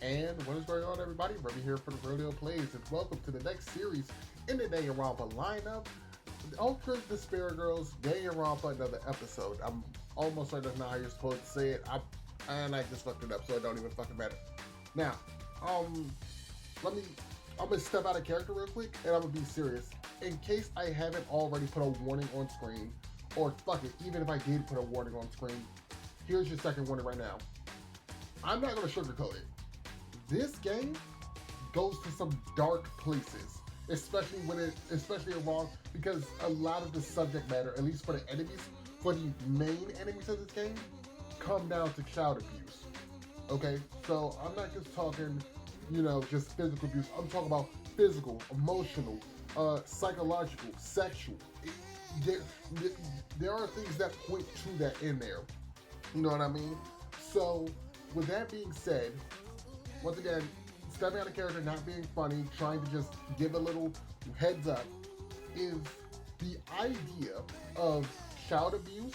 And what is going on, everybody? Remy here for the Rodeo Plays, and welcome to the next series in the Danganropa lineup. Ultra Despair Girls, Danganropa, another episode. I'm almost certain that's not how you're supposed to say it. I just fucked it up, so it don't even fucking matter. Now, I'm gonna step out of character real quick, and I'm gonna be serious. In case I haven't already put a warning on screen, or fuck it, even if I did put a warning on screen, here's your second warning right now. I'm not gonna sugarcoat it. This game goes to some dark places, especially around, because a lot of the subject matter, at least for the enemies, for the main enemies of this game, come down to child abuse. Okay, so I'm not just talking, just physical abuse. I'm talking about physical, emotional, psychological, sexual. There are things that point to that in there. You know what I mean? So, with that being said, once again, stepping out of character, not being funny, trying to just give a little heads up, is the idea of child abuse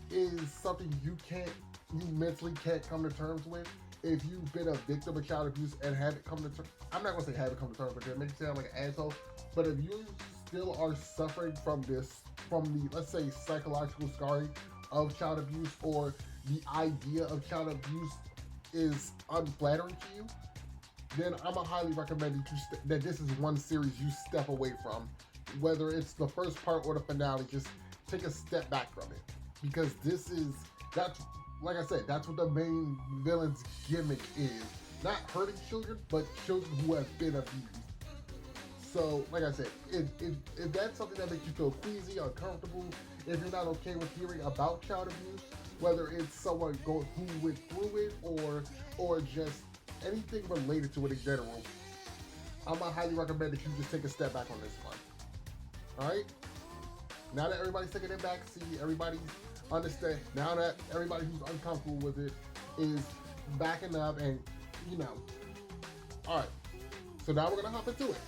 is something you mentally can't come to terms with. If you've been a victim of child abuse and haven't come to terms, I'm not gonna say haven't come to terms with it, it makes you sound like an asshole, but if you still are suffering from the, let's say, psychological scarring of child abuse, or the idea of child abuse is unflattering to you, then I'm gonna highly recommend that this is one series you step away from. Whether it's the first part or the finale, just take a step back from it, because that's like I said, that's what the main villain's gimmick is. Not hurting children, but children who have been abused. So, like I said, if that's something that makes you feel queasy, uncomfortable, if you're not okay with hearing about child abuse, whether it's someone who went through it or just anything related to it in general, I'm gonna highly recommend that you just take a step back on this one. Alright? Now that everybody's taking it back, everybody's understand. Now that everybody who's uncomfortable with it is backing up, and Alright. So now we're gonna hop into it.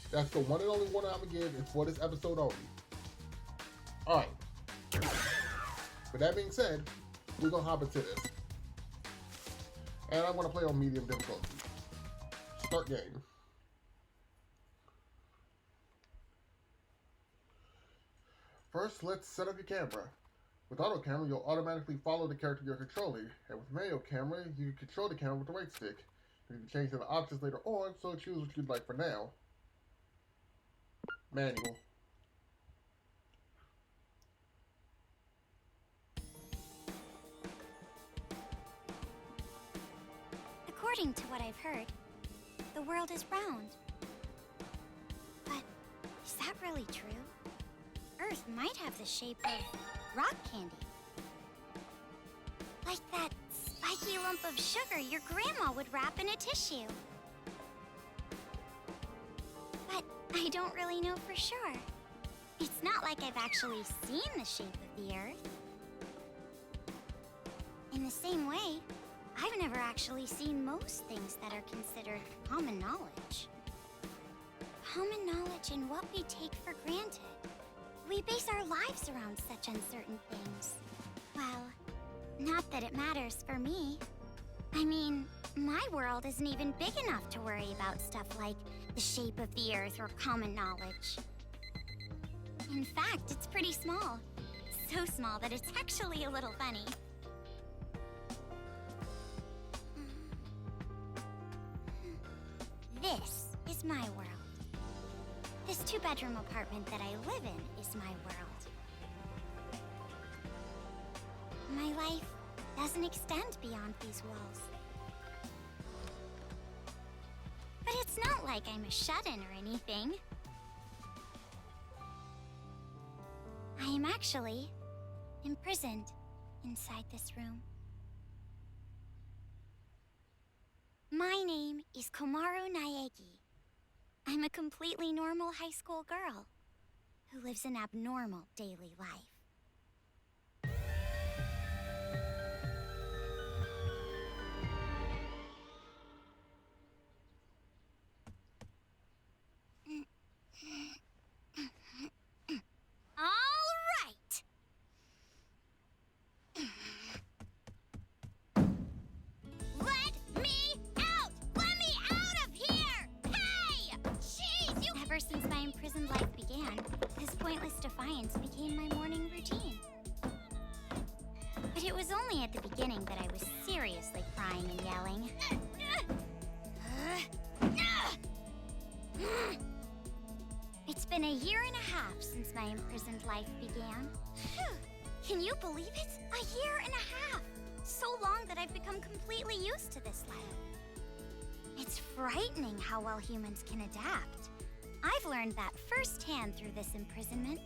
That's the one and only one I'm gonna give. It's for this episode only. Alright. With that being said, we're gonna hop into this. And I'm gonna play on medium difficulty. Start game. First, let's set up your camera. With auto camera, you'll automatically follow the character you're controlling, and with manual camera, you can control the camera with the right stick. You can change the options later on, so choose what you'd like for now. Manual. According to what I've heard, the world is round. But is that really true? Earth might have the shape of rock candy. Like that spiky lump of sugar your grandma would wrap in a tissue. But I don't really know for sure. It's not like I've actually seen the shape of the Earth. In the same way, I've never actually seen most things that are considered common knowledge. Common knowledge in what we take for granted. We base our lives around such uncertain things. Well, not that it matters for me. I mean, my world isn't even big enough to worry about stuff like the shape of the Earth or common knowledge. In fact, it's pretty small. So small that it's actually a little funny. This is my world. This two-bedroom apartment that I live in is my world. My life doesn't extend beyond these walls. But it's not like I'm a shut-in or anything. I am actually imprisoned inside this room. My name is Komaru Naegi. I'm a completely normal high school girl who lives an abnormal daily life. Let me out! beginning that I was seriously crying and yelling. It's been a year and a half since my imprisoned life began. Can you believe it? A year and a half! So long that I've become completely used to this life. It's frightening how well humans can adapt. I've learned that firsthand through this imprisonment.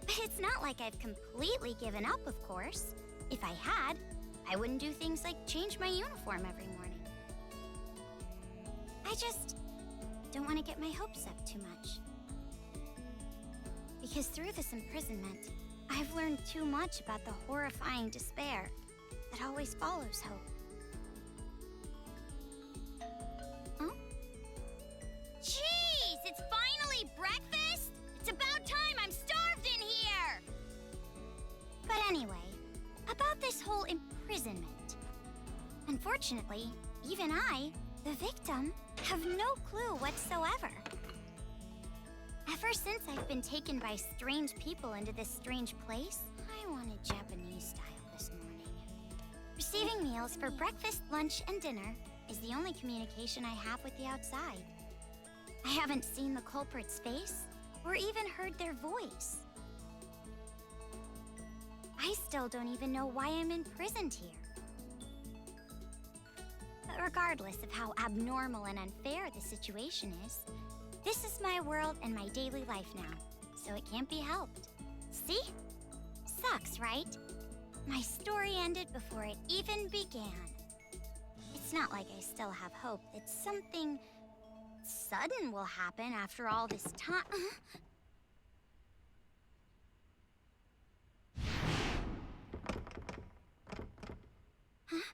But it's not like I've completely given up, of course. If I had, I wouldn't do things like change my uniform every morning. I just don't want to get my hopes up too much. Because through this imprisonment, I've learned too much about the horrifying despair that always follows hope. Huh? Jeez, it's finally breakfast? It's about time, I'm starved in here! But anyway, about this whole imprisonment. Unfortunately, even I, the victim, have no clue whatsoever. Ever since I've been taken by strange people into this strange place, I wanted Japanese style this morning. Receiving meals for breakfast, lunch, and dinner is the only communication I have with the outside. I haven't seen the culprit's face or even heard their voice. I still don't even know why I'm imprisoned here. But regardless of how abnormal and unfair the situation is, this is my world and my daily life now, so it can't be helped. See? Sucks, right? My story ended before it even began. It's not like I still have hope that something sudden will happen after all this time. Huh?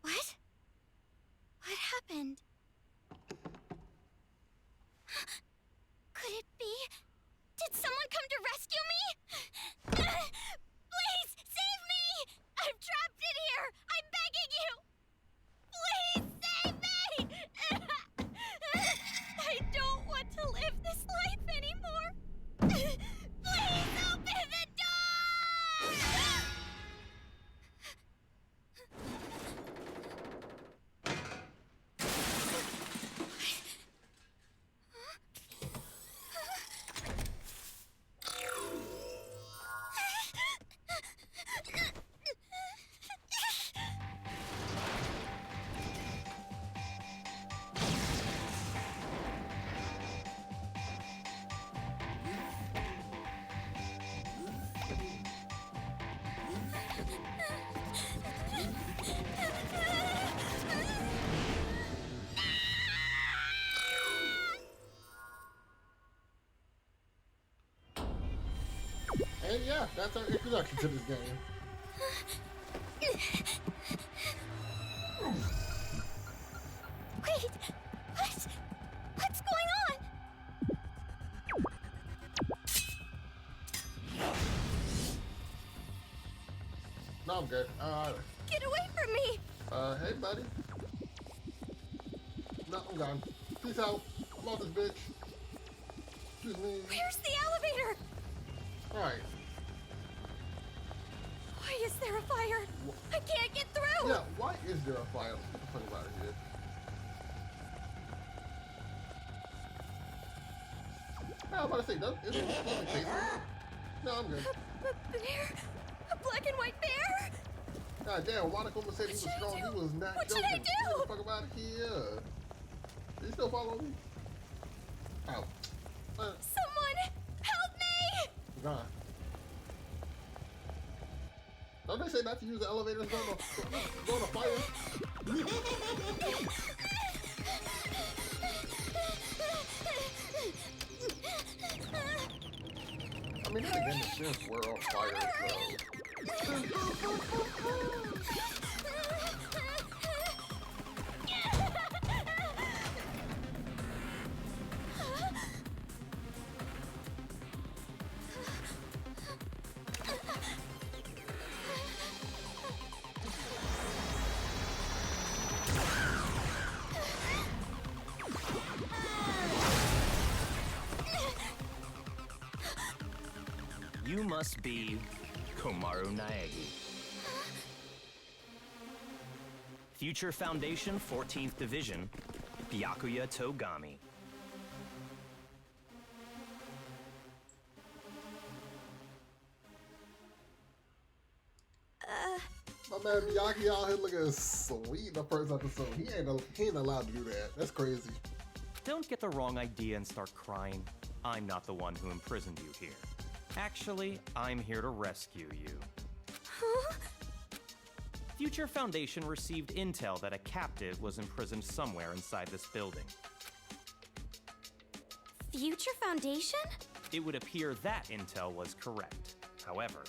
What? What happened? Could it be? Did someone come to rescue me? Please, save me! I'm trapped in here! I'm begging you! Please, save me! I don't want to live this life anymore! Please, open the door! And yeah, that's our introduction to this game. Wait, what? What's going on? No, I'm good. Get away from me! Hey, buddy. No, I'm gone. Peace out. I'm off this bitch. Excuse me. Where's the elevator? Alright. Why is there a fire? I can't get through! Yeah, why is there a fire? Let's get the fuck out of here. I was about to say, is it a case? No, I'm good. A bear? A black and white bear? God damn, Monokumas said he was strong. He was not What joking. should I do? Get the fuck up out of here. Did he still follow me? Ow. Someone help me! Gone. Don't they say not to use the elevators going to fire? I mean, then again, the ships were on fire, You must be Komaru Naegi. Future Foundation 14th Division, Byakuya Togami. My man Miyagi out here looking sweet in the first episode. He ain't allowed to do that. That's crazy. Don't get the wrong idea and start crying. I'm not the one who imprisoned you here. Actually, I'm here to rescue you. Huh? Future Foundation received intel that a captive was imprisoned somewhere inside this building. Future Foundation? It would appear that intel was correct. However,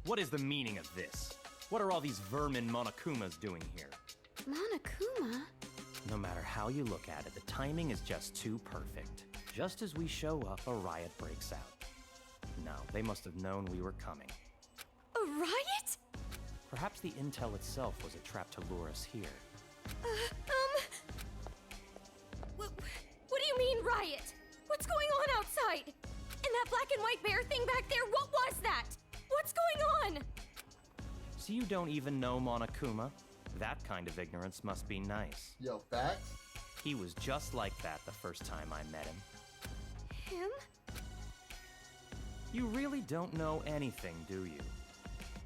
what is the meaning of this? What are all these vermin Monokumas doing here? Monokuma? No matter how you look at it, the timing is just too perfect. Just as we show up, a riot breaks out. No, they must have known we were coming. A riot? Perhaps the intel itself was a trap to lure us here. What do you mean, riot? What's going on outside? And that black and white bear thing back there, what was that? What's going on? So you don't even know Monokuma? That kind of ignorance must be nice. Yo, facts? He was just like that the first time I met him. Him? You really don't know anything, do you?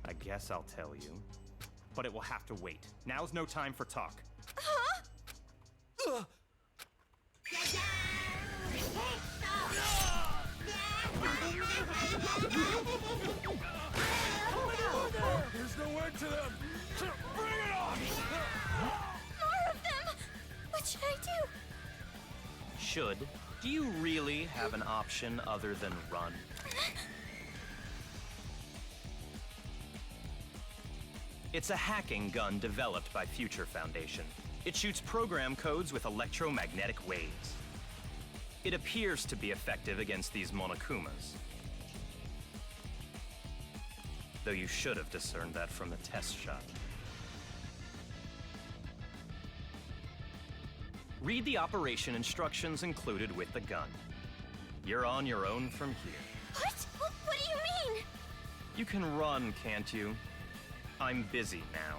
I guess I'll tell you. But it will have to wait. Now's no time for talk. Huh? Ugh. There's no end to them! Bring it on! More of them! What should I do? Should? Do you really have an option other than run? It's a hacking gun developed by Future Foundation. It shoots program codes with electromagnetic waves. It appears to be effective against these Monokumas. Though you should have discerned that from the test shot. Read the operation instructions included with the gun. You're on your own from here. What do you mean? You can run, can't you? I'm busy now.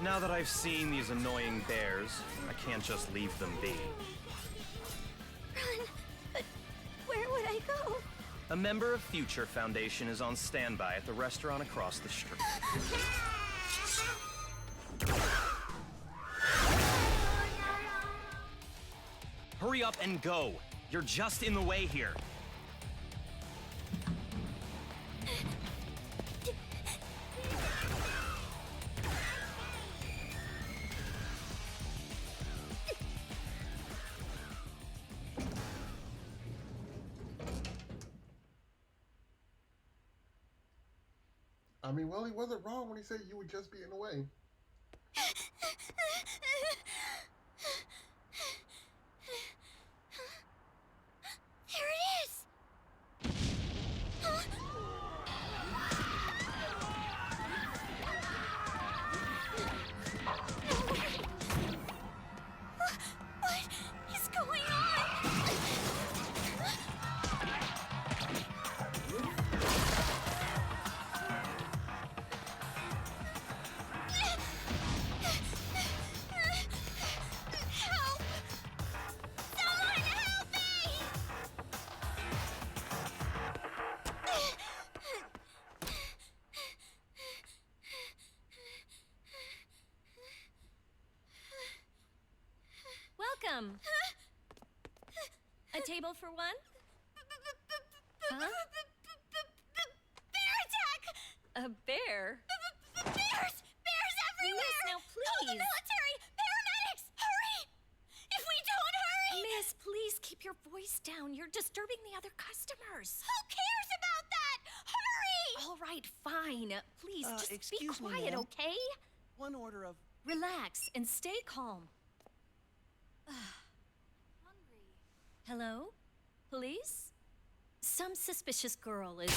Now that I've seen these annoying bears, I can't just leave them be. Run? But where would I go? A member of Future Foundation is on standby at the restaurant across the street. Hurry up and go! You're just in the way here. I mean, well, he wasn't wrong when he said you would just be in the way. There it is! Huh? What is going on? Help! Someone help me! Welcome. A table for one? Huh? Bear attack! A bear? Bears! Bears everywhere! Miss, now Call the please. military! Paramedics! Hurry! If we don't hurry! Miss, please keep your voice down. You're disturbing the other customers. Who cares about that? Hurry! All right, fine. Please, just be excuse me, quiet, ma'am. okay? One order of... Relax and stay calm. Hello? Police? Some suspicious girl is...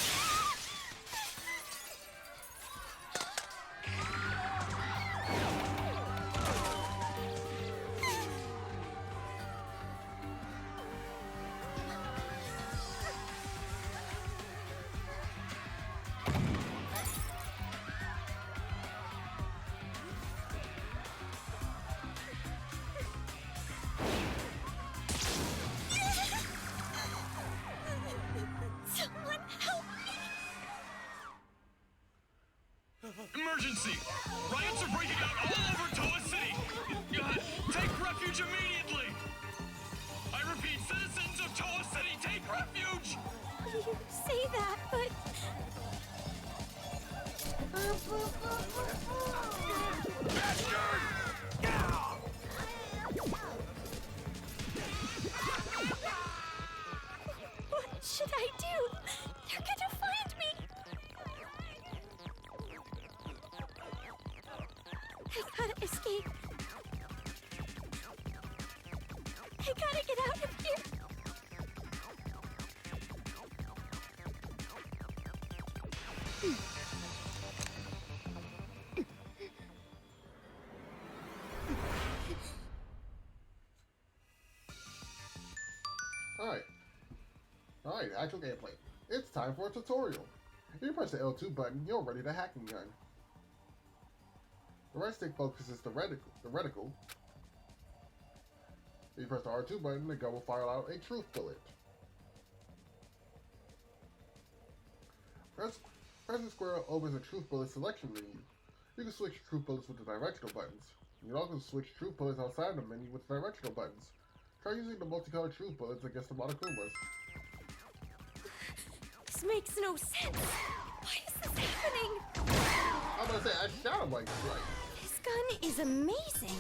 emergency! Riots are breaking out all over Toa City! Take refuge immediately! I repeat, citizens of Toa City, take refuge! You say that, but what should I do? They're gonna find me! I gotta escape. I gotta get out of here. Alright, actual gameplay. It's time for a tutorial. If you press the L2 button, you're ready to hacking gun. The right stick focuses the reticle. If you press the R2 button, the gun will fire out a truth bullet. Pressing square opens the truth bullet selection menu. You can switch truth bullets with the directional buttons. You can also switch truth bullets outside the menu with the directional buttons. Try using the multicolored truth bullets against the Monokumas. This makes no sense. Why is this happening? I'm gonna say, I shot him like this, This gun is amazing.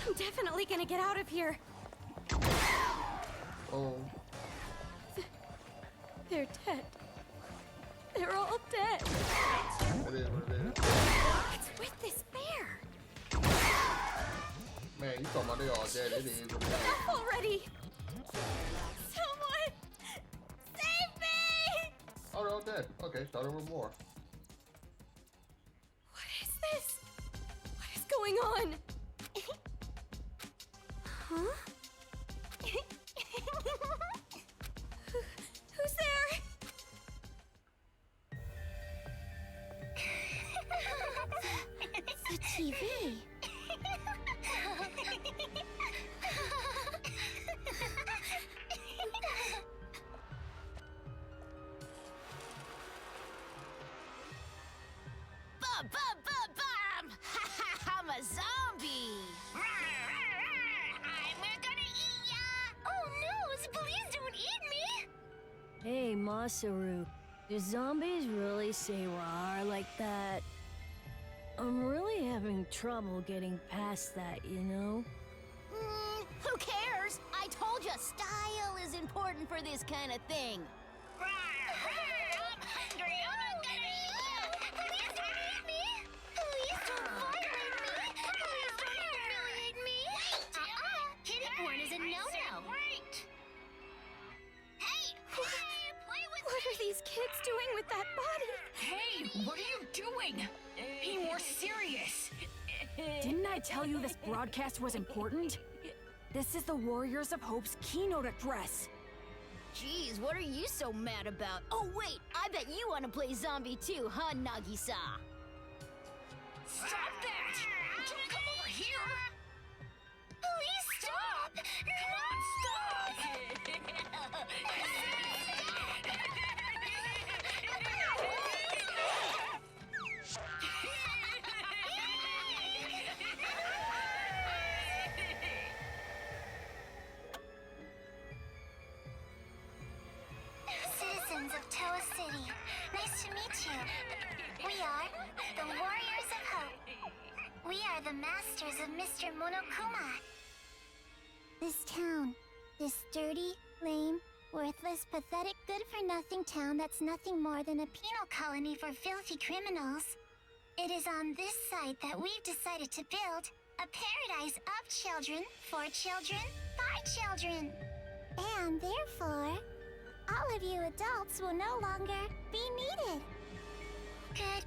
I'm definitely gonna get out of here. Oh. They're dead. They're all dead. It is what it is. What's with this bear? Man, you talking about they all dead. It is what it is. Enough already! Someone! Save me! Oh, they're all dead. Okay, thought there were more. What is this? What is going on? Huh? Who's there? The TV. Bum! I'm a zombie! We're gonna eat ya! Oh no! Please don't eat me! Hey, Masaru, do zombies really say rawr like that? I'm really having trouble getting past that, you know? Who cares? I told you, style is important for this kind of thing. I'm hungry. I'm not gonna eat you. Please don't eat me. Please don't violate me. Please don't humiliate me. Kitty porn is a no-no. Wait. Hey, play with What are these kids doing with that body? Hey, what are you doing? Be more serious. Didn't I tell you this broadcast was important? This is the Warriors of Hope's keynote address. Jeez, what are you so mad about? Oh, wait, I bet you want to play zombie too, huh, Nagisa? Stop that! Don't come over here! Please stop! Come on, stop! Citizens of Toa City, nice to meet you. We are the Warriors of Hope. We are the masters of Mr. Monokuma. This town, this dirty, lame, worthless, pathetic, good-for-nothing town that's nothing more than a penal colony for filthy criminals. It is on this site that we've decided to build a paradise of children, for children, by children. And therefore, all of you adults will no longer be needed. Goodbye!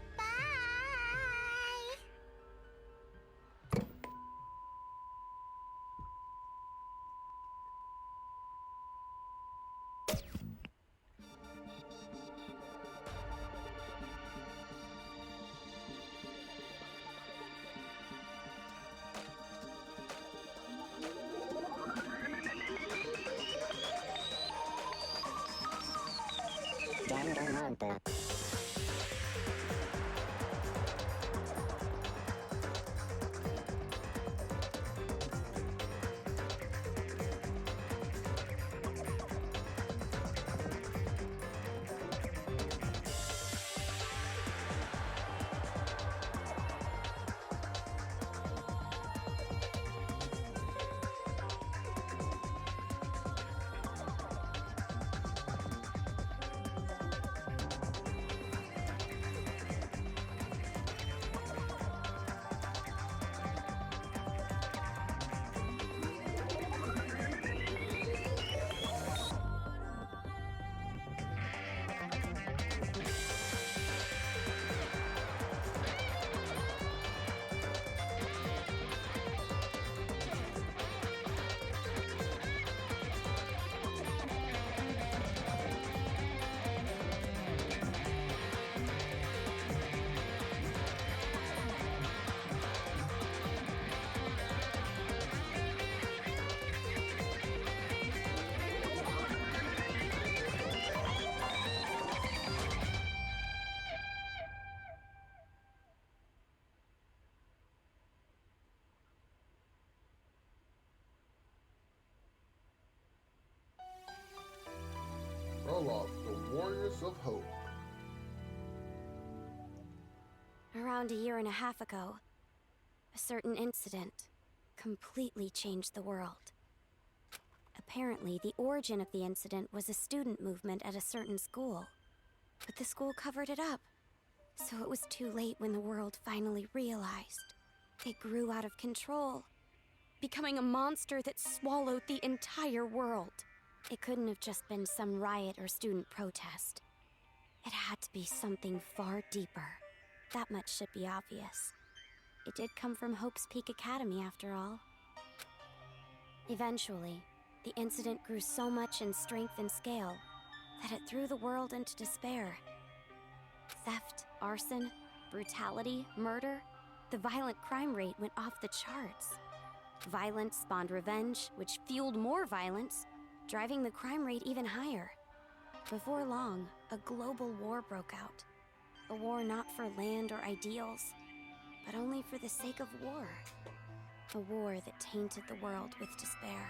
Prologue, The Warriors of Hope. Around a year and a half ago, a certain incident completely changed the world. Apparently, the origin of the incident was a student movement at a certain school, but the school covered it up, so it was too late when the world finally realized. It grew out of control, becoming a monster that swallowed the entire world. It couldn't have just been some riot or student protest. It had to be something far deeper. That much should be obvious. It did come from Hope's Peak Academy, after all. Eventually, the incident grew so much in strength and scale that it threw the world into despair. Theft, arson, brutality, murder, the violent crime rate went off the charts. Violence spawned revenge, which fueled more violence, driving the crime rate even higher. Before long, a global war broke out. A war not for land or ideals, but only for the sake of war. A war that tainted the world with despair.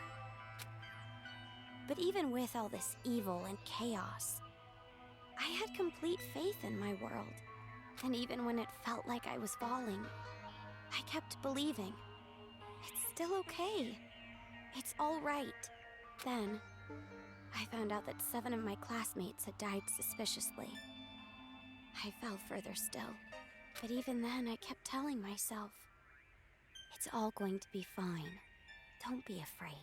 But even with all this evil and chaos, I had complete faith in my world. And even when it felt like I was falling, I kept believing. It's still okay. It's all right. Then, I found out that 7 of my classmates had died suspiciously. I fell further still, but even then I kept telling myself, it's all going to be fine. Don't be afraid.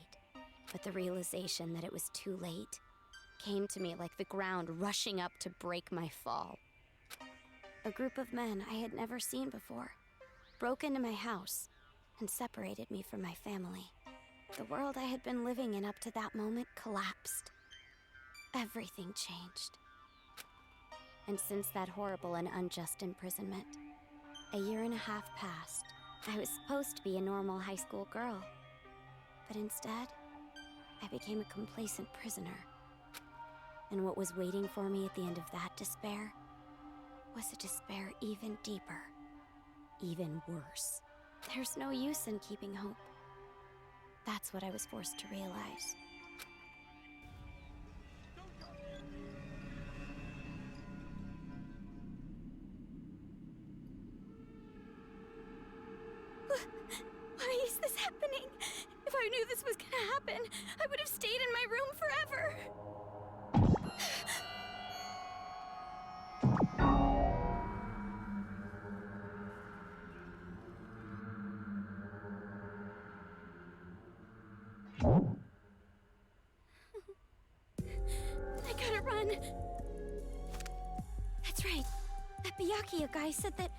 But the realization that it was too late came to me like the ground rushing up to break my fall. A group of men I had never seen before broke into my house and separated me from my family. The world I had been living in up to that moment collapsed. Everything changed. And since that horrible and unjust imprisonment, a year and a half passed. I was supposed to be a normal high school girl, but instead, I became a complacent prisoner. And what was waiting for me at the end of that despair was a despair even deeper, even worse. There's no use in keeping hope. That's what I was forced to realize. Why is this happening? If I knew this was gonna happen, I would have stayed in my room forever. I gotta run. That's right. That Byakuya guy said that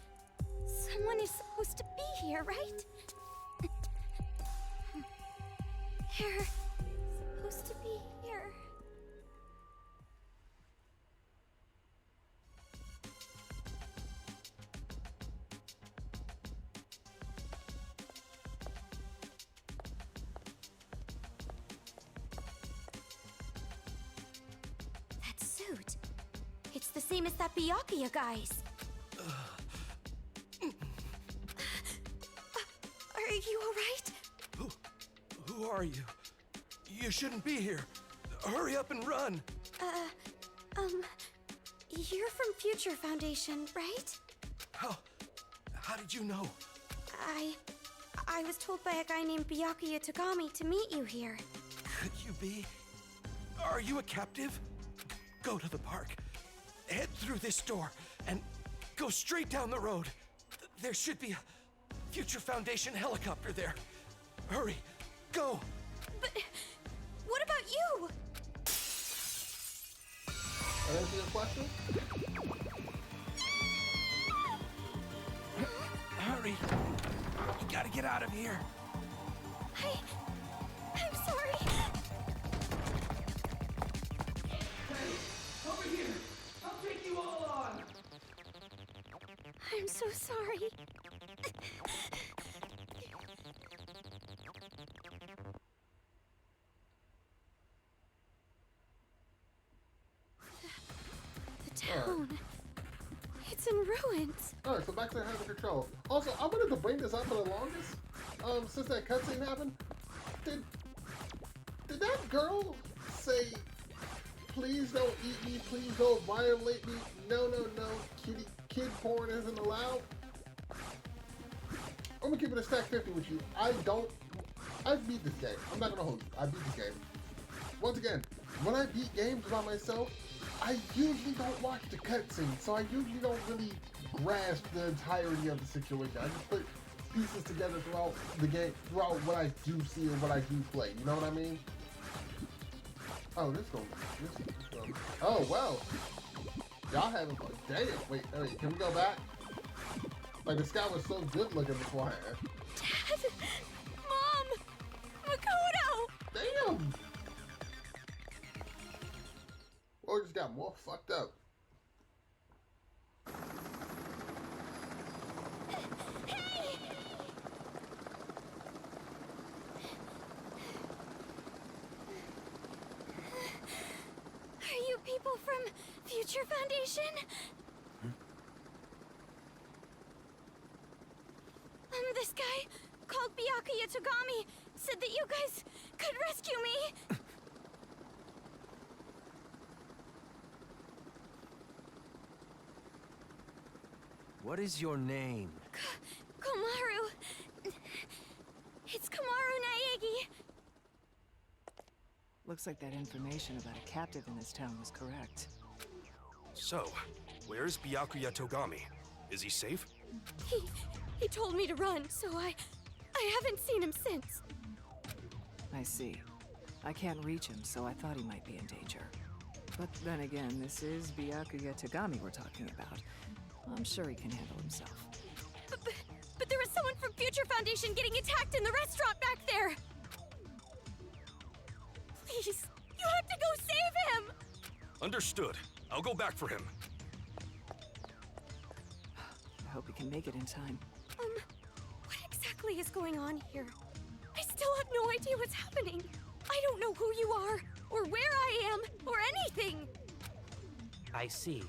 someone is supposed to be here, right? They're supposed to be here. That suit. It's the same as that Byakuya guy's. Are you alright? Who are you? You shouldn't be here. Hurry up and run. You're from Future Foundation, right? How did you know? I was told by a guy named Byakuya Togami to meet you here. Could you be? Are you a captive? Go to the park. Head through this door and go straight down the road. There should be a Future Foundation helicopter there. Hurry, go. But what about you? Answer your question? Hurry. You gotta get out of here. I'm sorry. Over here. I'll take you all on. I'm so sorry. The town. It's in ruins. Alright, so back to having control. Also, I wanted to bring this up for the longest. Since that cutscene happened. Did that girl say, please don't eat me, please don't violate me, no, kid porn isn't allowed? I'm gonna keep it a stack 50 with you. I beat this game. I'm not gonna hold you. I beat this game. Once again, when I beat games by myself, I usually don't watch the cutscenes, so I usually don't really grasp the entirety of the situation. I just put pieces together throughout the game, throughout what I do see and what I do play. You know what I mean? Oh, this going. Oh, well. Y'all having fun. Damn. Wait, can we go back? Like, the sky was so good looking before. Dad! Mom! Makoto! Damn! Or just got more fucked up. Hey! Are you people from Future Foundation? This guy called Byakuya Togami said that you guys could rescue me. What is your name? Komaru. It's Komaru Naegi. Looks like that information about a captive in this town was correct. So, where's Byakuya Togami? Is he safe? He told me to run, so I haven't seen him since. I see. I can't reach him, so I thought he might be in danger. But then again, this is Byakuya Togami we're talking about. I'm sure he can handle himself. But there was someone from Future Foundation getting attacked in the restaurant back there! Please, you have to go save him! Understood. I'll go back for him. I hope he can make it in time. What exactly is going on here? I still have no idea what's happening. I don't know who you are, or where I am, or anything. I see.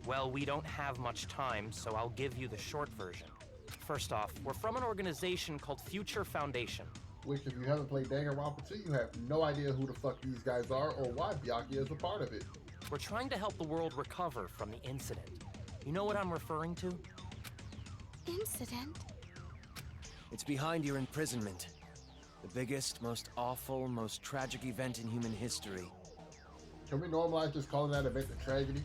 Well, we don't have much time, so I'll give you the short version. First off, we're from an organization called Future Foundation. Which, if you haven't played Danganropa 2, you have no idea who the fuck these guys are or why Byakuya is a part of it. We're trying to help the world recover from the incident. You know what I'm referring to? Incident? It's behind your imprisonment. The biggest, most awful, most tragic event in human history. Can we normalize just calling that event a tragedy?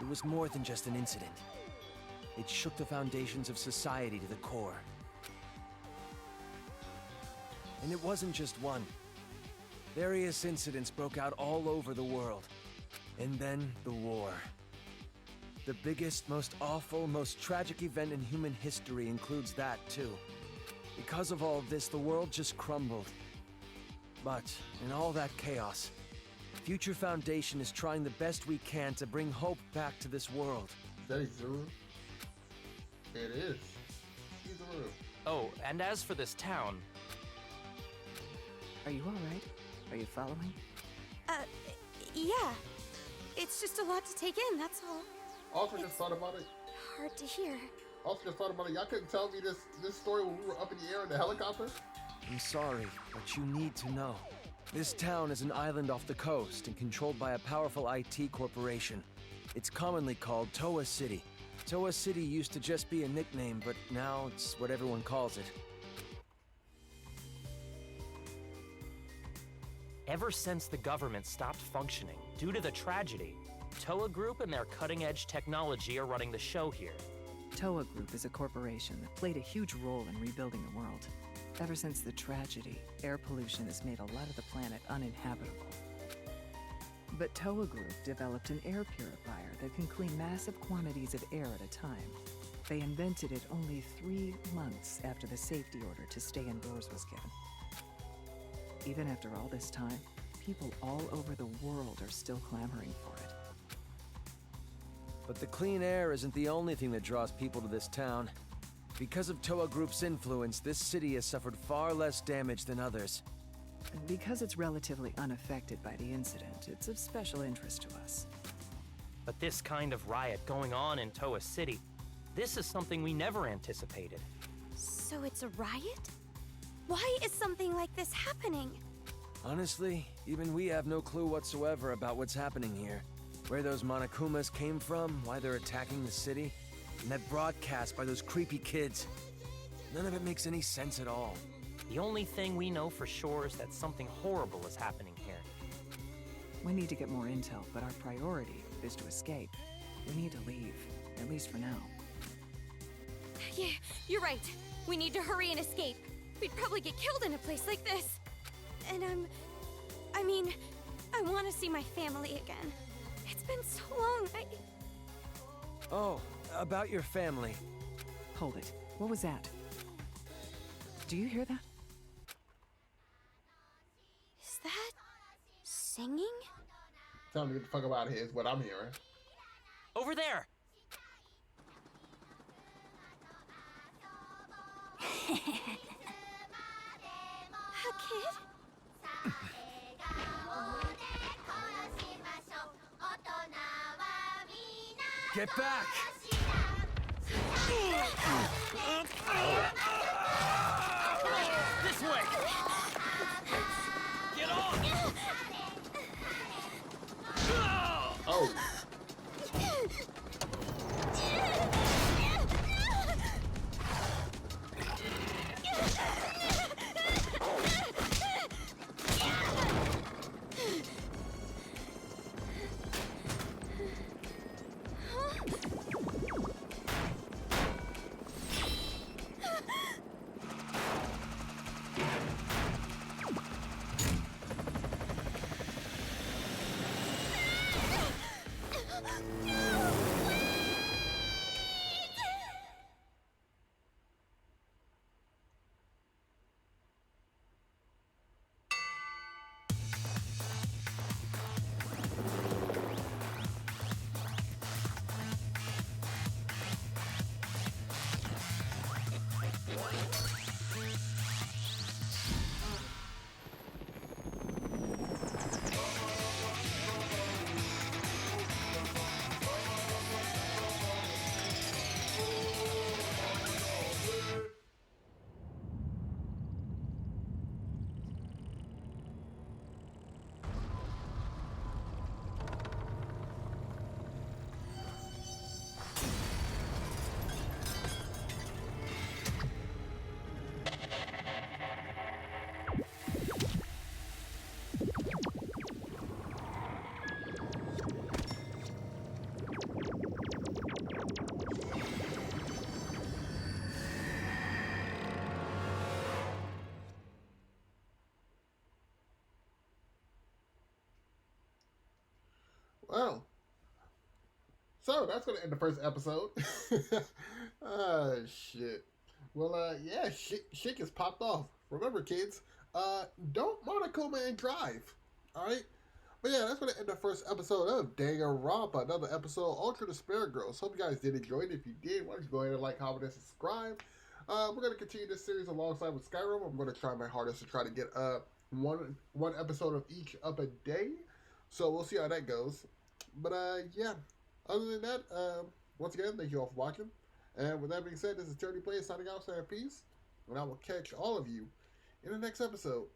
It was more than just an incident. It shook the foundations of society to the core. And it wasn't just one. Various incidents broke out all over the world. And then the war. The biggest, most awful, most tragic event in human history includes that, too. Because of all of this, the world just crumbled. But, in all that chaos, Future Foundation is trying the best we can to bring hope back to this world. Is that Izuru? It is. Izuru. Oh, and as for this town... Are you alright? Are you following? Yeah. It's just a lot to take in, that's all. Also, just thought about it. Hard to hear. Also, just thought about it. Y'all couldn't tell me this story when we were up in the air in the helicopter. I'm sorry, but you need to know. This town is an island off the coast and controlled by a powerful IT corporation. It's commonly called Toa City. Toa City used to just be a nickname, but now it's what everyone calls it. Ever since the government stopped functioning due to the tragedy, Toa Group and their cutting-edge technology are running the show here. Toa Group is a corporation that played a huge role in rebuilding the world. Ever since the tragedy, air pollution has made a lot of the planet uninhabitable. But Toa Group developed an air purifier that can clean massive quantities of air at a time. They invented it only 3 months after the safety order to stay indoors was given. Even after all this time, people all over the world are still clamoring for it. But the clean air isn't the only thing that draws people to this town. Because of Toa Group's influence, this city has suffered far less damage than others. Because it's relatively unaffected by the incident, it's of special interest to us. But this kind of riot going on in Toa City, this is something we never anticipated. So it's a riot? Why is something like this happening? Honestly, even we have no clue whatsoever about what's happening here. Where those Monokumas came from, why they're attacking the city, and that broadcast by those creepy kids. None of it makes any sense at all. The only thing we know for sure is that something horrible is happening here. We need to get more intel, but our priority is to escape. We need to leave, at least for now. Yeah, you're right. We need to hurry and escape. We'd probably get killed in a place like this. And I want to see my family again. It's been so long, Oh, about your family. Hold it. What was that? Do you hear that? Is that singing? Tell me to get the fuck out of here is what I'm hearing. Over there! A kid? Get back! This way! Get on! Oh. Well, so that's gonna end the first episode. Shit. Well, yeah, shit gets popped off. Remember, kids, don't Monokuma and drive. All right. But yeah, that's gonna end the first episode of Danganropa, another episode of Ultra Despair Girls. Hope you guys did enjoy it. If you did, why don't you go ahead and like, comment, and subscribe. We're gonna continue this series alongside with Skyrim. I'm gonna try my hardest to try to get one episode of each up a day. So we'll see how that goes. But yeah, other than that, once again, thank you all for watching. And with that being said, this is Turdy Plays signing out, saying peace, and I will catch all of you in the next episode.